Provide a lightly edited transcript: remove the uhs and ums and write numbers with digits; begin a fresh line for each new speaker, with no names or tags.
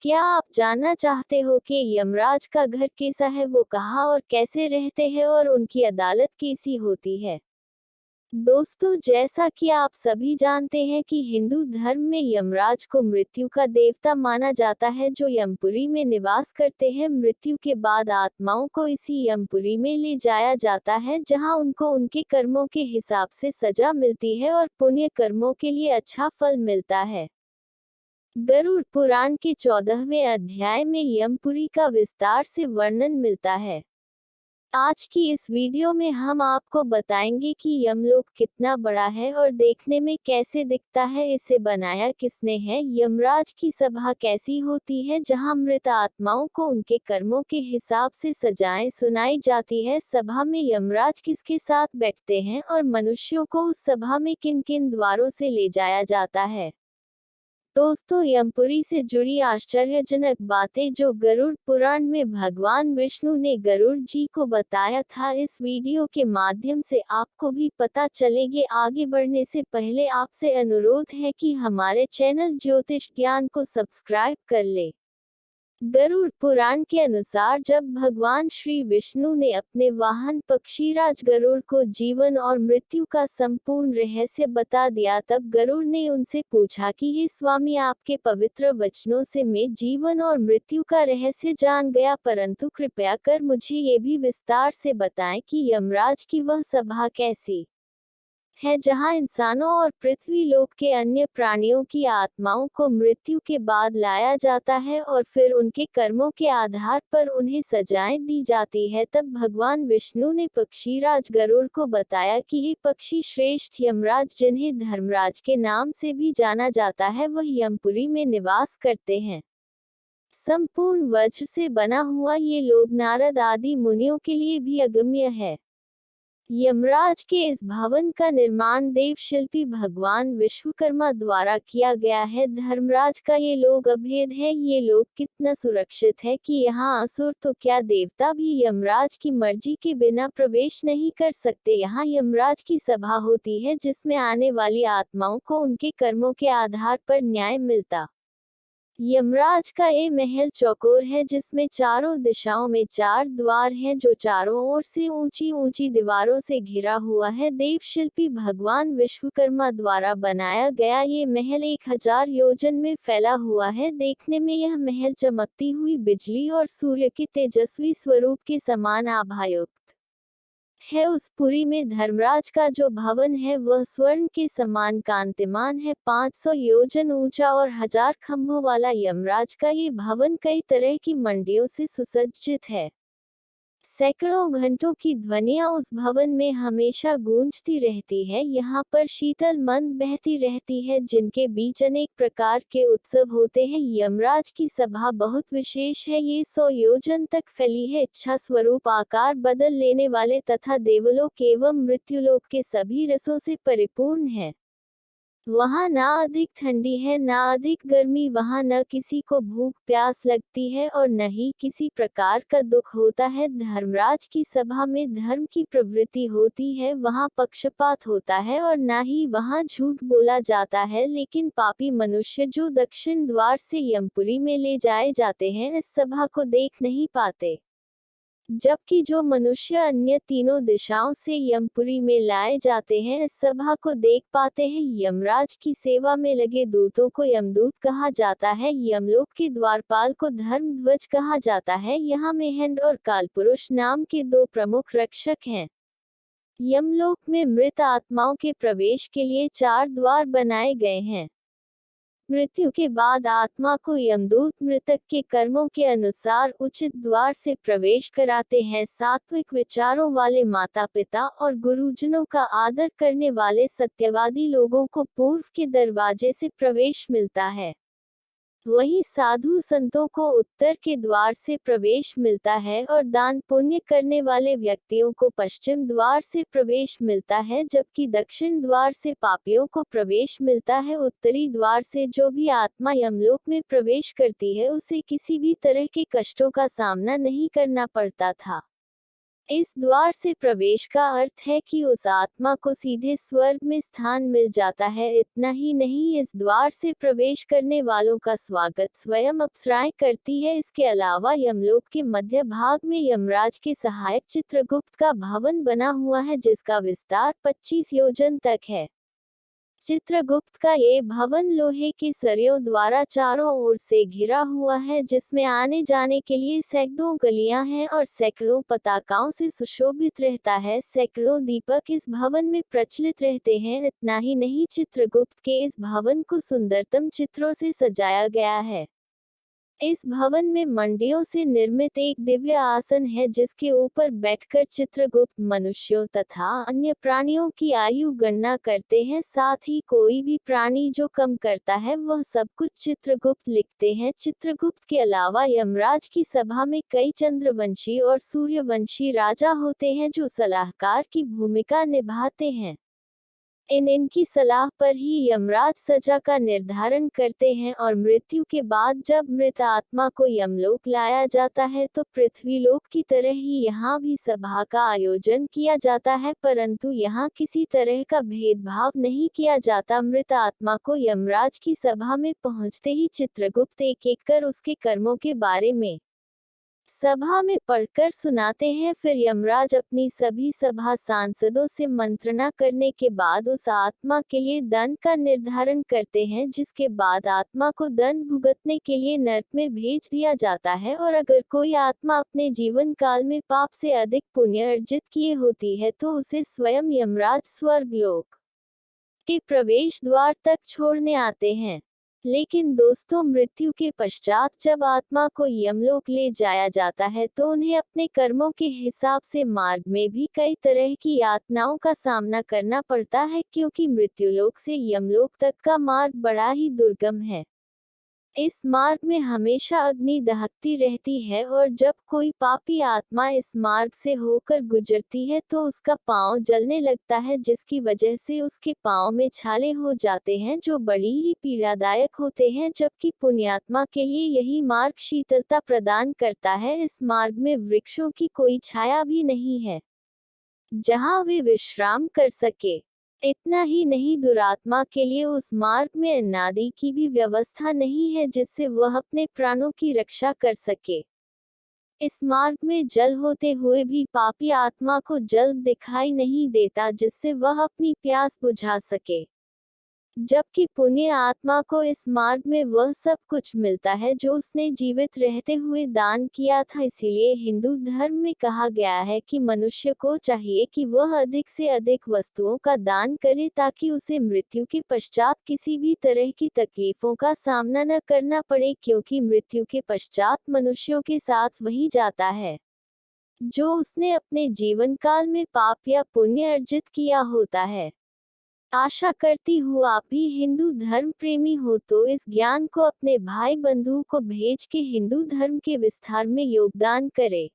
क्या आप जानना चाहते हो कि यमराज का घर कैसा है, वो कहाँ और कैसे रहते हैं और उनकी अदालत कैसी होती है? दोस्तों, जैसा कि आप सभी जानते हैं कि हिंदू धर्म में यमराज को मृत्यु का देवता माना जाता है, जो यमपुरी में निवास करते हैं। मृत्यु के बाद आत्माओं को इसी यमपुरी में ले जाया जाता है, जहां उनको उनके कर्मों के हिसाब से सजा मिलती है और पुण्य कर्मों के लिए अच्छा फल मिलता है। गरुड़ पुराण के 14वें अध्याय में यमपुरी का विस्तार से वर्णन मिलता है। आज की इस वीडियो में हम आपको बताएंगे कि यमलोक कितना बड़ा है और देखने में कैसे दिखता है, इसे बनाया किसने है, यमराज की सभा कैसी होती है जहां मृत आत्माओं को उनके कर्मों के हिसाब से सजाएं सुनाई जाती है, सभा में यमराज किसके साथ बैठते हैं और मनुष्यों को उस सभा में किन किन द्वारों से ले जाया जाता है। दोस्तों, यमपुरी से जुड़ी आश्चर्यजनक बातें जो गरुड़ पुराण में भगवान विष्णु ने गरुड़ जी को बताया था, इस वीडियो के माध्यम से आपको भी पता चलेगी। आगे बढ़ने से पहले आपसे अनुरोध है कि हमारे चैनल ज्योतिष ज्ञान को सब्सक्राइब कर ले। गरुड़ पुराण के अनुसार जब भगवान श्री विष्णु ने अपने वाहन पक्षीराज गरुड़ को जीवन और मृत्यु का संपूर्ण रहस्य बता दिया, तब गरुड़ ने उनसे पूछा कि हे स्वामी, आपके पवित्र वचनों से मैं जीवन और मृत्यु का रहस्य जान गया, परंतु कृपया कर मुझे ये भी विस्तार से बताएं कि यमराज की वह सभा कैसी है जहां इंसानों और पृथ्वी लोक के अन्य प्राणियों की आत्माओं को मृत्यु के बाद लाया जाता है और फिर उनके कर्मों के आधार पर उन्हें सजाएं दी जाती है। तब भगवान विष्णु ने पक्षीराज गरुड़ को बताया कि हे पक्षी श्रेष्ठ, यमराज, जिन्हें धर्मराज के नाम से भी जाना जाता है, वह यमपुरी में निवास करते हैं। संपूर्ण वज्र से बना हुआ ये लोग नारद आदि मुनियों के लिए भी अगम्य है। यमराज के इस भवन का निर्माण देव शिल्पी भगवान विश्वकर्मा द्वारा किया गया है। धर्मराज का ये लोग अभेद है। ये लोग कितना सुरक्षित है कि यहाँ असुर तो क्या, देवता भी यमराज की मर्जी के बिना प्रवेश नहीं कर सकते। यहाँ यमराज की सभा होती है जिसमें आने वाली आत्माओं को उनके कर्मों के आधार पर न्याय मिलता। यमराज का ये महल चौकोर है जिसमें चारों दिशाओं में 4 द्वार हैं, जो चारों ओर से ऊंची ऊंची दीवारों से घिरा हुआ है। देव शिल्पी भगवान विश्वकर्मा द्वारा बनाया गया ये महल 1000 योजन में फैला हुआ है। देखने में यह महल चमकती हुई बिजली और सूर्य के तेजस्वी स्वरूप के समान आभायुक्त है। उस पुरी में धर्मराज का जो भवन है वह स्वर्ण के समान कांतिमान है। 500 योजन ऊंचा और 1000 खंभों वाला यमराज का ये भवन कई तरह की मंडियों से सुसज्जित है। सैकड़ों घंटों की ध्वनियां उस भवन में हमेशा गूंजती रहती है। यहाँ पर शीतल मंद बहती रहती है, जिनके बीच अनेक प्रकार के उत्सव होते हैं। यमराज की सभा बहुत विशेष है। ये 100 योजन तक फैली है। इच्छा स्वरूप आकार बदल लेने वाले तथा देवलोक एवं मृत्युलोक के सभी रसों से परिपूर्ण है। वहाँ ना अधिक ठंडी है ना अधिक गर्मी, वहाँ न किसी को भूख प्यास लगती है और न ही किसी प्रकार का दुख होता है। धर्मराज की सभा में धर्म की प्रवृत्ति होती है, वहाँ पक्षपात होता है और न ही वहाँ झूठ बोला जाता है। लेकिन पापी मनुष्य जो दक्षिण द्वार से यमपुरी में ले जाए जाते हैं, इस सभा को देख नहीं पाते, जबकि जो मनुष्य अन्य तीनों दिशाओं से यमपुरी में लाए जाते हैं, इस सभा को देख पाते हैं। यमराज की सेवा में लगे दूतों को यमदूत कहा जाता है। यमलोक के द्वारपाल को धर्मध्वज कहा जाता है। यहाँ मेहंड और कालपुरुष नाम के 2 प्रमुख रक्षक हैं। यमलोक में मृत आत्माओं के प्रवेश के लिए 4 द्वार बनाए गए हैं। मृत्यु के बाद आत्मा को यमदूत मृतक के कर्मों के अनुसार उचित द्वार से प्रवेश कराते हैं। सात्विक विचारों वाले माता पिता और गुरुजनों का आदर करने वाले सत्यवादी लोगों को पूर्व के दरवाजे से प्रवेश मिलता है। वहीं साधु संतों को उत्तर के द्वार से प्रवेश मिलता है और दान पुण्य करने वाले व्यक्तियों को पश्चिम द्वार से प्रवेश मिलता है, जबकि दक्षिण द्वार से पापियों को प्रवेश मिलता है। उत्तरी द्वार से जो भी आत्मा यमलोक में प्रवेश करती है, उसे किसी भी तरह के कष्टों का सामना नहीं करना पड़ता था। इस द्वार से प्रवेश का अर्थ है कि उस आत्मा को सीधे स्वर्ग में स्थान मिल जाता है। इतना ही नहीं, इस द्वार से प्रवेश करने वालों का स्वागत स्वयं अप्सराएं करती है। इसके अलावा यमलोक के मध्य भाग में यमराज के सहायक चित्रगुप्त का भवन बना हुआ है, जिसका विस्तार 25 योजन तक है। चित्रगुप्त का ये भवन लोहे की सरियों द्वारा चारों ओर से घिरा हुआ है, जिसमें आने जाने के लिए सैकड़ों गलियां हैं और सैकड़ों पताकाओं से सुशोभित रहता है। सैकड़ों दीपक इस भवन में प्रचलित रहते हैं। इतना ही नहीं, चित्रगुप्त के इस भवन को सुंदरतम चित्रों से सजाया गया है। इस भवन में मंडियों से निर्मित एक दिव्य आसन है, जिसके ऊपर बैठकर चित्रगुप्त मनुष्यों तथा अन्य प्राणियों की आयु गणना करते हैं। साथ ही कोई भी प्राणी जो कम करता है वह सब कुछ चित्रगुप्त लिखते हैं। चित्रगुप्त के अलावा यमराज की सभा में कई चंद्रवंशी और सूर्यवंशी राजा होते हैं, जो सलाहकार की भूमिका निभाते हैं। इनकी सलाह पर ही यमराज सजा का निर्धारण करते हैं और मृत्यु के बाद जब मृत आत्मा को यमलोक लाया जाता है तो पृथ्वीलोक की तरह ही यहाँ भी सभा का आयोजन किया जाता है, परंतु यहाँ किसी तरह का भेदभाव नहीं किया जाता। मृत आत्मा को यमराज की सभा में पहुँचते ही चित्रगुप्त एक एक कर उसके कर्मों के बारे में सभा में पढ़कर सुनाते हैं। फिर यमराज अपनी सभी सभा सांसदों से मंत्रणा करने के बाद उस आत्मा के लिए दंड का निर्धारण करते हैं, जिसके बाद आत्मा को दंड भुगतने के लिए नरक में भेज दिया जाता है। और अगर कोई आत्मा अपने जीवन काल में पाप से अधिक पुण्य अर्जित किए होती है तो उसे स्वयं यमराज स्वर्गलोक के प्रवेश द्वार तक छोड़ने आते हैं। लेकिन दोस्तों, मृत्यु के पश्चात जब आत्मा को यमलोक ले जाया जाता है तो उन्हें अपने कर्मों के हिसाब से मार्ग में भी कई तरह की यातनाओं का सामना करना पड़ता है, क्योंकि मृत्युलोक से यमलोक तक का मार्ग बड़ा ही दुर्गम है। इस मार्ग में हमेशा अग्नि दहकती रहती है और जब कोई पापी आत्मा इस मार्ग से होकर गुजरती है तो उसका पांव जलने लगता है, जिसकी वजह से उसके पांव में छाले हो जाते हैं जो बड़ी ही पीड़ादायक होते हैं, जबकि पुण्यात्मा के लिए यही मार्ग शीतलता प्रदान करता है। इस मार्ग में वृक्षों की कोई छाया भी नहीं है जहां वे विश्राम कर सके। इतना ही नहीं, दुरात्मा के लिए उस मार्ग में अन्नादि की भी व्यवस्था नहीं है जिससे वह अपने प्राणों की रक्षा कर सके। इस मार्ग में जल होते हुए भी पापी आत्मा को जल दिखाई नहीं देता जिससे वह अपनी प्यास बुझा सके, जबकि पुण्य आत्मा को इस मार्ग में वह सब कुछ मिलता है जो उसने जीवित रहते हुए दान किया था। इसीलिए हिंदू धर्म में कहा गया है कि मनुष्य को चाहिए कि वह अधिक से अधिक वस्तुओं का दान करे, ताकि उसे मृत्यु के पश्चात किसी भी तरह की तकलीफों का सामना न करना पड़े, क्योंकि मृत्यु के पश्चात मनुष्यों के साथ वही जाता है जो उसने अपने जीवन काल में पाप या पुण्य अर्जित किया होता है। आशा करती हूँ आप भी हिंदू धर्म प्रेमी हो तो इस ज्ञान को अपने भाई बंधुओं को भेज के हिंदू धर्म के विस्तार में योगदान करें।